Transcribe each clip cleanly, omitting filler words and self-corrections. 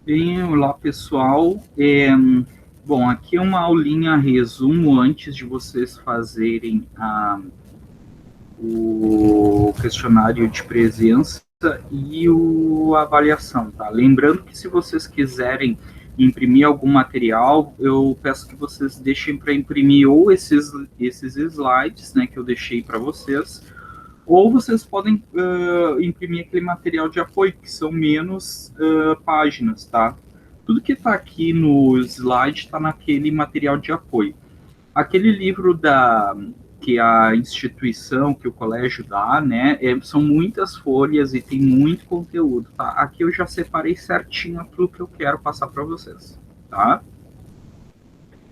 Bem, olá pessoal. Bom, aqui é uma aulinha resumo antes de vocês fazerem o questionário de presença e a avaliação, tá? Lembrando que se vocês quiserem imprimir algum material, eu peço que vocês deixem para imprimir ou esses slides, né, que eu deixei para vocês, ou vocês podem imprimir aquele material de apoio, que são menos páginas, tá? Tudo que está aqui no slide está naquele material de apoio. Aquele livro que a instituição, que o colégio dá, né, são muitas folhas e tem muito conteúdo, tá? Aqui eu já separei certinho aquilo que eu quero passar para vocês, tá?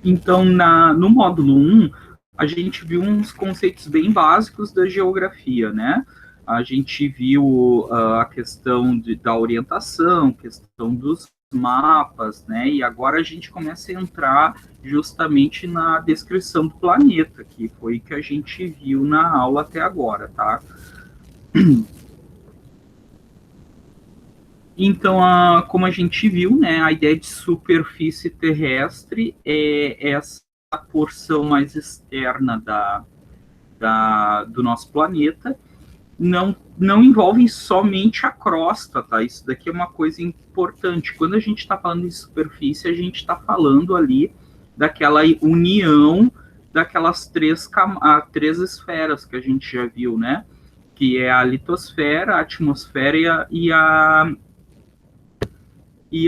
Então, no módulo 1, a gente viu uns conceitos bem básicos da geografia, né? A gente viu a questão da orientação, questão dos mapas, né? E agora a gente começa a entrar justamente na descrição do planeta, que foi o que a gente viu na aula até agora, tá? Então, como a gente viu, né, a ideia de superfície terrestre é essa porção mais externa do nosso planeta. Não envolve somente a crosta, tá? Isso daqui é uma coisa importante. Quando a gente está falando de superfície, a gente está falando ali daquela união daquelas três esferas que a gente já viu, né? Que é a litosfera, a atmosfera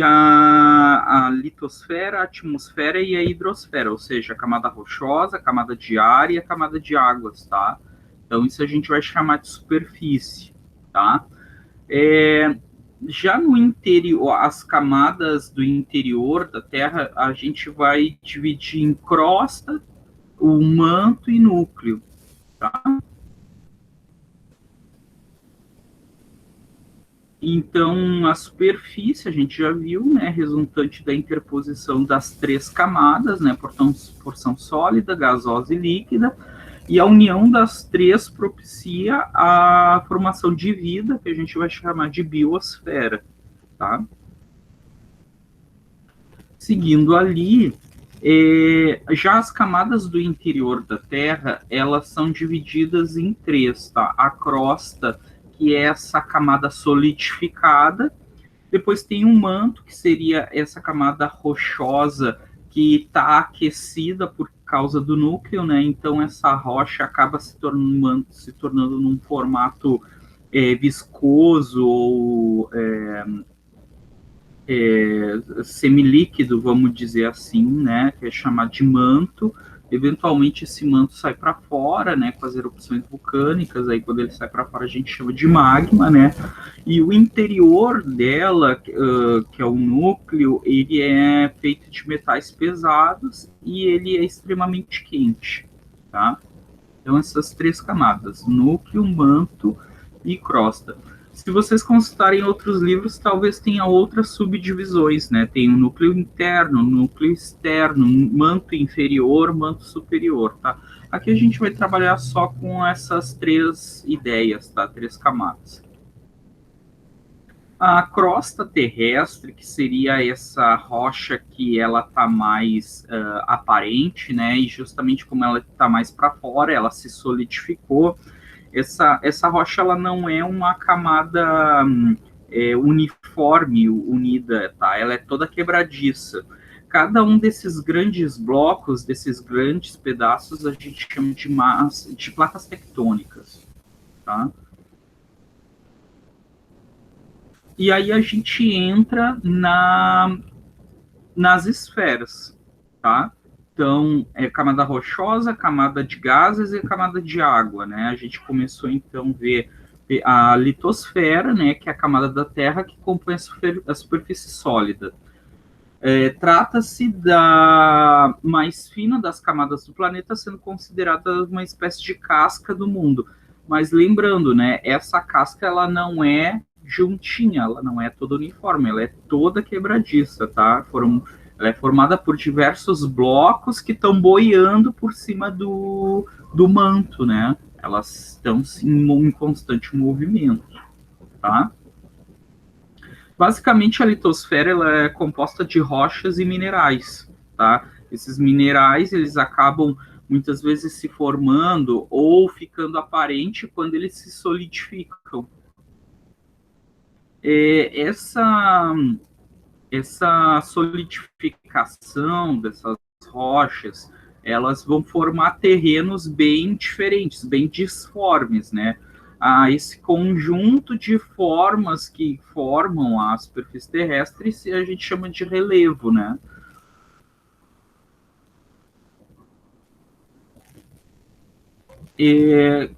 a litosfera, a atmosfera e a hidrosfera, ou seja, a camada rochosa, a camada de ar e a camada de águas, tá? Então, isso a gente vai chamar de superfície, tá? Já no interior, as camadas do interior da Terra, a gente vai dividir em crosta, o manto e núcleo, tá? Então, a superfície, a gente já viu, né, resultante da interposição das três camadas, né, porção sólida, gasosa e líquida, e a união das três propicia a formação de vida, que a gente vai chamar de biosfera, tá? Seguindo ali, já as camadas do interior da Terra, elas são divididas em três, tá? A crosta, que é essa camada solidificada, depois tem um manto, que seria essa camada rochosa que está aquecida por causa do núcleo, né? Então essa rocha acaba se tornando num formato viscoso ou semilíquido, vamos dizer assim, né, que é chamado de manto. Eventualmente esse manto sai para fora, né, com as erupções vulcânicas. Aí quando ele sai para fora a gente chama de magma, né. E o interior dela, que é o núcleo, ele é feito de metais pesados e ele é extremamente quente, tá? Então essas três camadas: núcleo, manto e crosta. Se vocês consultarem outros livros, talvez tenha outras subdivisões, né? Tem o núcleo interno, núcleo externo, manto inferior, manto superior, tá? Aqui a gente vai trabalhar só com essas três ideias, tá? Três camadas. A crosta terrestre, que seria essa rocha que ela está mais aparente, né? E justamente como ela está mais para fora, ela se solidificou. Essa rocha ela não é uma camada uniforme, unida, tá? Ela é toda quebradiça. Cada um desses grandes blocos, desses grandes pedaços, a gente chama de placas tectônicas, tá? E aí a gente entra nas esferas, tá? Então, camada rochosa, camada de gases e camada de água, né? A gente começou, então, a ver a litosfera, né, que é a camada da Terra que compõe a superfície sólida. Trata-se da mais fina das camadas do planeta, sendo considerada uma espécie de casca do mundo. Mas lembrando, né, essa casca ela não é juntinha, ela não é toda uniforme, ela é toda quebradiça, tá? Ela é formada por diversos blocos que estão boiando por cima do manto, né? Elas estão em constante movimento, tá? Basicamente, a litosfera ela é composta de rochas e minerais, tá? Esses minerais, eles acabam muitas vezes se formando ou ficando aparente quando eles se solidificam. Essa solidificação dessas rochas, elas vão formar terrenos bem diferentes, bem disformes, né? Esse conjunto de formas que formam a superfície terrestre a gente chama de relevo, né? E,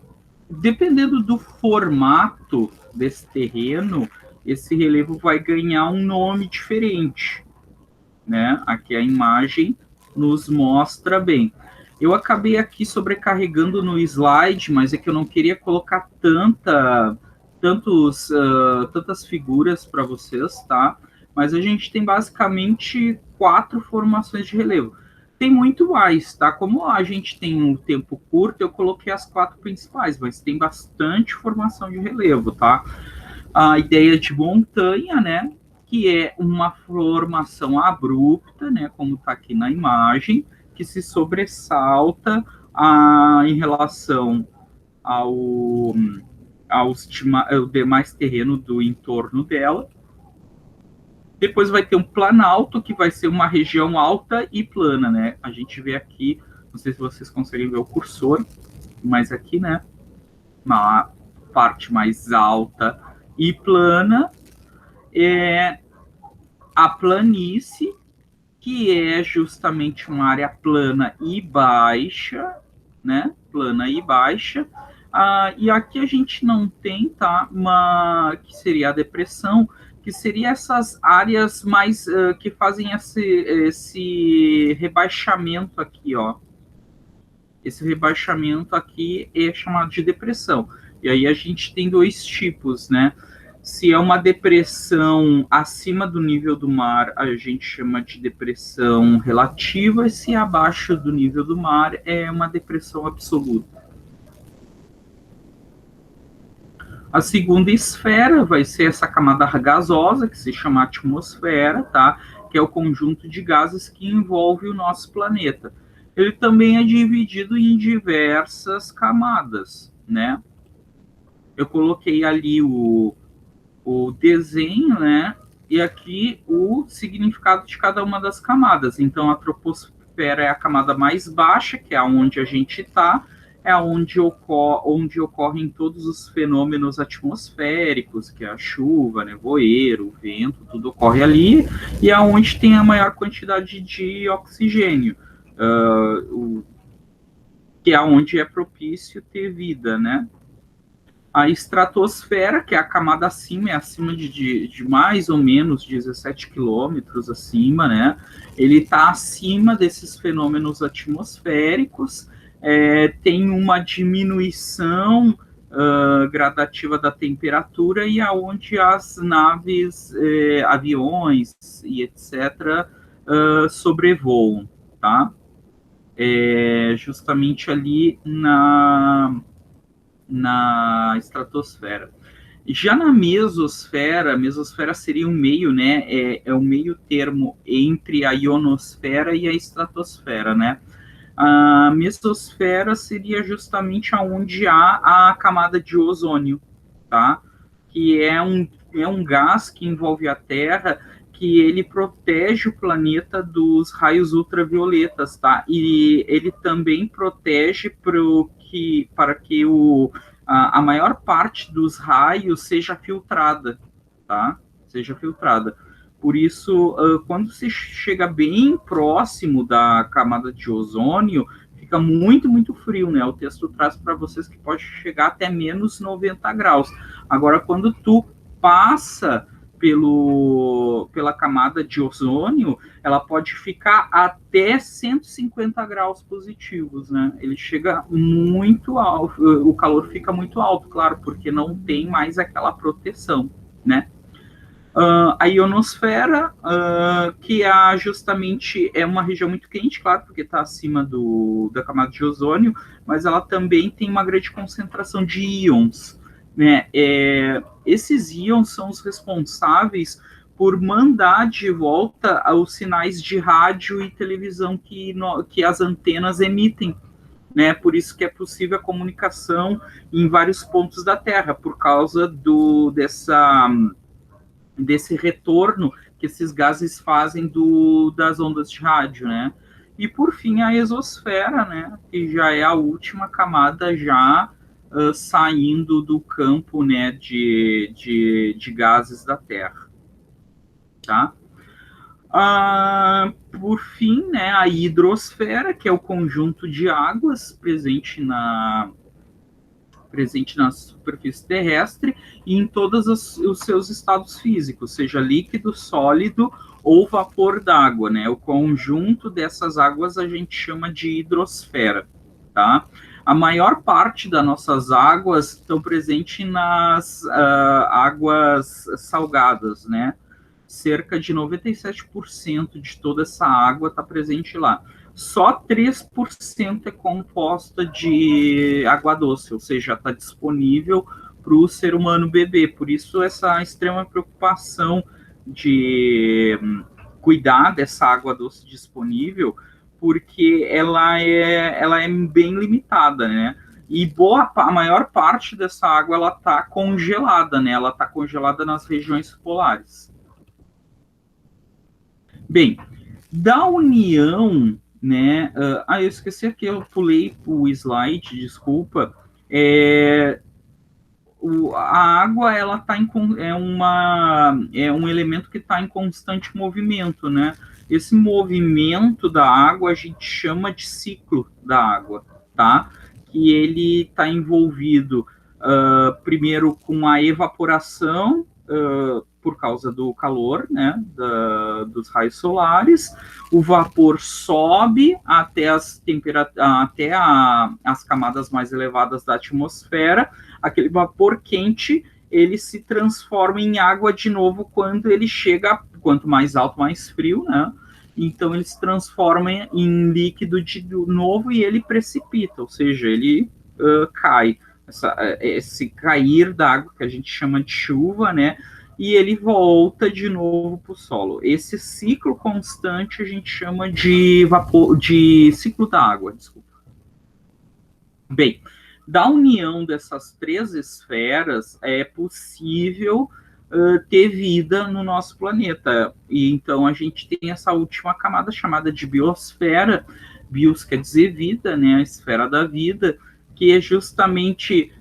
dependendo do formato desse terreno, esse relevo vai ganhar um nome diferente, né? Aqui a imagem nos mostra bem. Eu acabei aqui sobrecarregando no slide, mas é que eu não queria colocar tantas figuras para vocês, tá? Mas a gente tem basicamente 4 formações de relevo. Tem muito mais, tá? Como a gente tem um tempo curto, eu coloquei as 4 principais, mas tem bastante formação de relevo, tá? A ideia de montanha, né? Que é uma formação abrupta, né? Como está aqui na imagem, que se sobressalta em relação ao, ao demais terreno do entorno dela. Depois vai ter um planalto, que vai ser uma região alta e plana, né? A gente vê aqui, não sei se vocês conseguem ver o cursor, mas aqui, né? Uma parte mais alta e plana é a planície, que é justamente uma área plana e baixa, né? Plana e baixa. E aqui a gente não tem, tá? Que seria a depressão, que seria essas áreas mais que fazem esse rebaixamento aqui, ó. Esse rebaixamento aqui é chamado de depressão. E aí a gente tem dois tipos, né? Se é uma depressão acima do nível do mar, a gente chama de depressão relativa, e se é abaixo do nível do mar, é uma depressão absoluta. A segunda esfera vai ser essa camada gasosa, que se chama atmosfera, tá? Que é o conjunto de gases que envolve o nosso planeta. Ele também é dividido em diversas camadas, né? Eu coloquei ali o desenho, né? E aqui o significado de cada uma das camadas. Então, a troposfera é a camada mais baixa, que é onde a gente está, é onde ocorrem todos os fenômenos atmosféricos, que é a chuva, nevoeiro, o vento, tudo ocorre ali, e é onde tem a maior quantidade de oxigênio, que é onde é propício ter vida, né? A estratosfera, que é a camada acima, é acima de mais ou menos 17 quilômetros acima, né? Ele está acima desses fenômenos atmosféricos, tem uma diminuição gradativa da temperatura e aonde as naves, aviões e etc. Sobrevoam, tá? Justamente ali na estratosfera. Já na mesosfera, a mesosfera seria um meio, né? É um meio termo entre a ionosfera e a estratosfera, né? A mesosfera seria justamente onde há a camada de ozônio, tá? Que é um gás que envolve a Terra, que ele protege o planeta dos raios ultravioletas, tá? E ele também protege para que a maior parte dos raios seja filtrada, tá? Seja filtrada. Por isso, quando se chega bem próximo da camada de ozônio, fica muito, muito frio, né? O texto traz para vocês que pode chegar até menos 90 graus. Agora, quando tu passa pela camada de ozônio, ela pode ficar até 150 graus positivos, né? Ele chega muito alto, o calor fica muito alto, claro, porque não tem mais aquela proteção, né? A ionosfera, que justamente é uma região muito quente, claro, porque está acima da camada de ozônio, mas ela também tem uma grande concentração de íons, né? Esses íons são os responsáveis por mandar de volta os sinais de rádio e televisão que as antenas emitem, né? Por isso que é possível a comunicação em vários pontos da Terra, por causa desse retorno que esses gases fazem das ondas de rádio, né? E por fim a exosfera, né? Que já é a última camada já saindo do campo, né? De gases da Terra, tá? Por fim, né, a hidrosfera, que é o conjunto de águas presente na superfície terrestre e em todos os seus estados físicos, seja líquido, sólido ou vapor d'água, né? O conjunto dessas águas a gente chama de hidrosfera, tá? A maior parte das nossas águas estão presentes nas águas salgadas, né? Cerca de 97% de toda essa água está presente lá. Só 3% é composta de água doce, ou seja, está disponível para o ser humano beber. Por isso, essa extrema preocupação de cuidar dessa água doce disponível, porque ela é bem limitada, né? E a maior parte dessa água ela está congelada, né? Ela está congelada nas regiões polares. Bem, da união, né? Eu esqueci aqui, eu pulei o slide, desculpa. A água ela tá é um elemento que está em constante movimento, né? Esse movimento da água a gente chama de ciclo da água, tá? Que ele está envolvido primeiro com a evaporação por causa do calor, né, dos raios solares. O vapor sobe até as camadas mais elevadas da atmosfera. Aquele vapor quente ele se transforma em água de novo quando ele chega, quanto mais alto, mais frio, né? Então ele se transforma em líquido de novo e ele precipita, ou seja, ele cai. Esse cair da água que a gente chama de chuva, né? E ele volta de novo para o solo. Esse ciclo constante a gente chama de ciclo da água, desculpa. Bem, da união dessas três esferas é possível ter vida no nosso planeta. E então a gente tem essa última camada chamada de biosfera. Bios quer dizer vida, né? A esfera da vida, que é justamente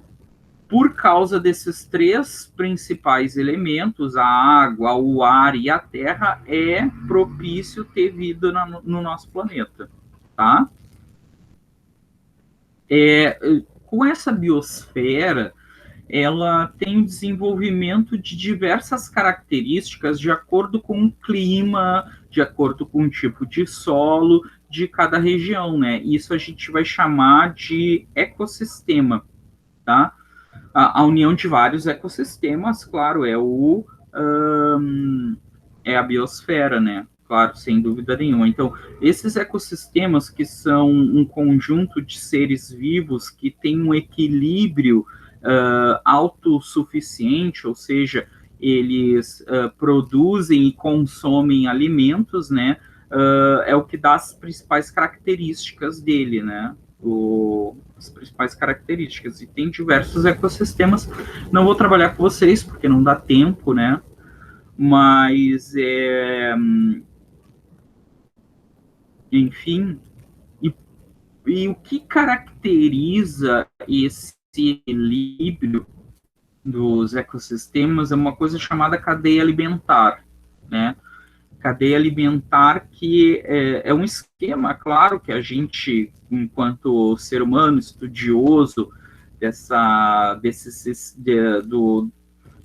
por causa desses três principais elementos, a água, o ar e a terra, é propício ter vida no nosso planeta, tá? Com essa biosfera, ela tem o desenvolvimento de diversas características de acordo com o clima, de acordo com o tipo de solo de cada região, né? Isso a gente vai chamar de ecossistema, tá? A união de vários ecossistemas, claro, é a biosfera, né? Claro, sem dúvida nenhuma. Então, esses ecossistemas que são um conjunto de seres vivos que tem um equilíbrio autossuficiente, ou seja, eles produzem e consomem alimentos, né? É o que dá as principais características dele, né? As principais características. E tem diversos ecossistemas. Não vou trabalhar com vocês, porque não dá tempo, né? Mas, enfim, e o que caracteriza esse equilíbrio dos ecossistemas é uma coisa chamada cadeia alimentar, né? Cadeia alimentar que é um esquema, claro, que a gente, enquanto ser humano estudioso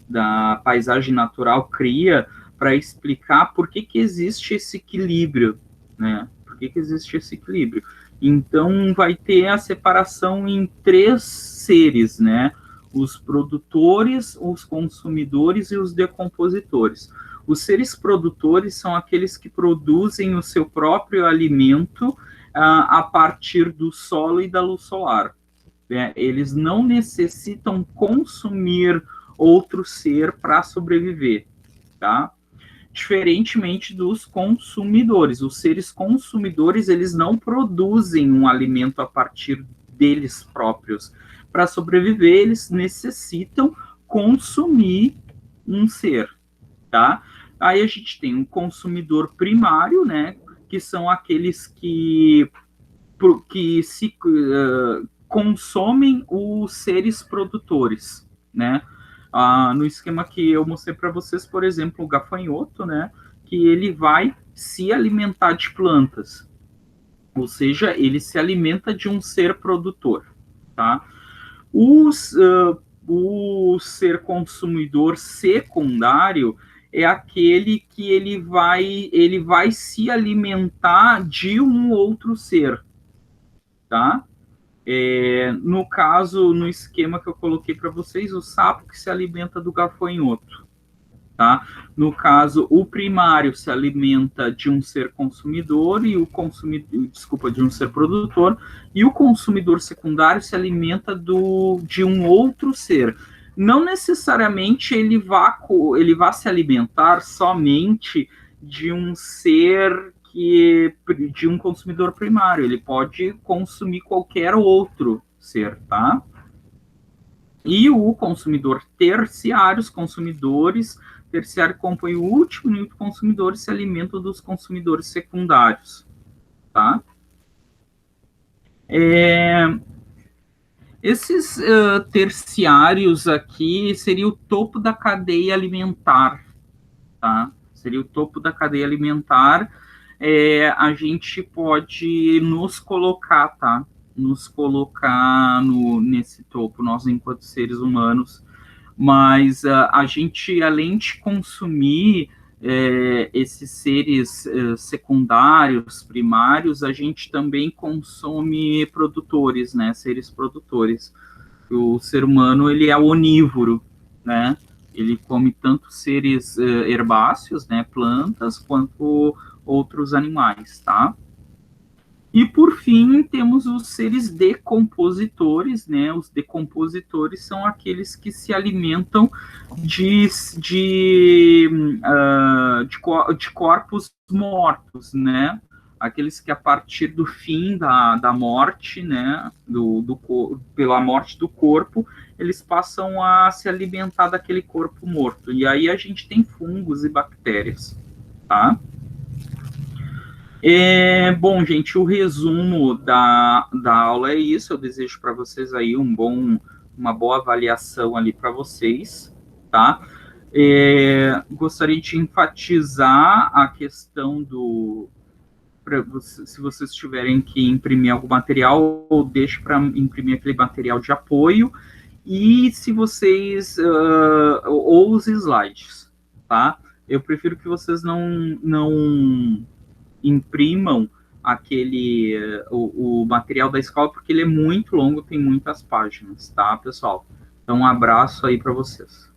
da paisagem natural, cria para explicar por que existe esse equilíbrio, né? Por que existe esse equilíbrio? Então, vai ter a separação em três seres, né? Os produtores, os consumidores e os decompositores. Os seres produtores são aqueles que produzem o seu próprio alimento a partir do solo e da luz solar. Eles não necessitam consumir outro ser para sobreviver, tá? Diferentemente dos consumidores. Os seres consumidores, eles não produzem um alimento a partir deles próprios. Para sobreviver, eles necessitam consumir um ser, tá? Aí a gente tem um consumidor primário, né, que são aqueles que se consomem os seres produtores, né? No esquema que eu mostrei para vocês, por exemplo, o gafanhoto, né? Que ele vai se alimentar de plantas, ou seja, ele se alimenta de um ser produtor, tá? O ser consumidor secundário é aquele que ele vai se alimentar de um outro ser, tá? No caso, no esquema que eu coloquei para vocês, o sapo que se alimenta do gafanhoto, tá? No caso, o primário se alimenta de um ser consumidor e o consumidor, desculpa, de um ser produtor, e o consumidor secundário se alimenta de um outro ser. Não necessariamente ele vá se alimentar somente de um ser de um consumidor primário, ele pode consumir qualquer outro ser, tá? E o consumidor terciário, os consumidores terciário compõe o último nível de consumidores se alimentam dos consumidores secundários, tá? Esses terciários aqui seria o topo da cadeia alimentar, tá? Seria o topo da cadeia alimentar. A gente pode nos colocar, tá? Nos colocar nesse topo, nós enquanto seres humanos. Mas a gente, além de consumir esses seres secundários, primários, a gente também consome produtores, né? Seres produtores. O ser humano, ele é onívoro, né? Ele come tanto seres herbáceos, né? Plantas, quanto outros animais, tá? E, por fim, temos os seres decompositores, né? Os decompositores são aqueles que se alimentam de corpos mortos, né? Aqueles que, a partir do fim da morte, né? Pela morte do corpo, eles passam a se alimentar daquele corpo morto. E aí a gente tem fungos e bactérias, tá? Bom, gente, o resumo da aula é isso. Eu desejo para vocês aí uma boa avaliação ali para vocês, tá? Gostaria de enfatizar a questão se vocês tiverem que imprimir algum material, ou deixe para imprimir aquele material de apoio, e se vocês, ou os slides, tá? Eu prefiro que vocês não imprimam o material da escola, porque ele é muito longo, tem muitas páginas, tá, pessoal? Então, um abraço aí para vocês.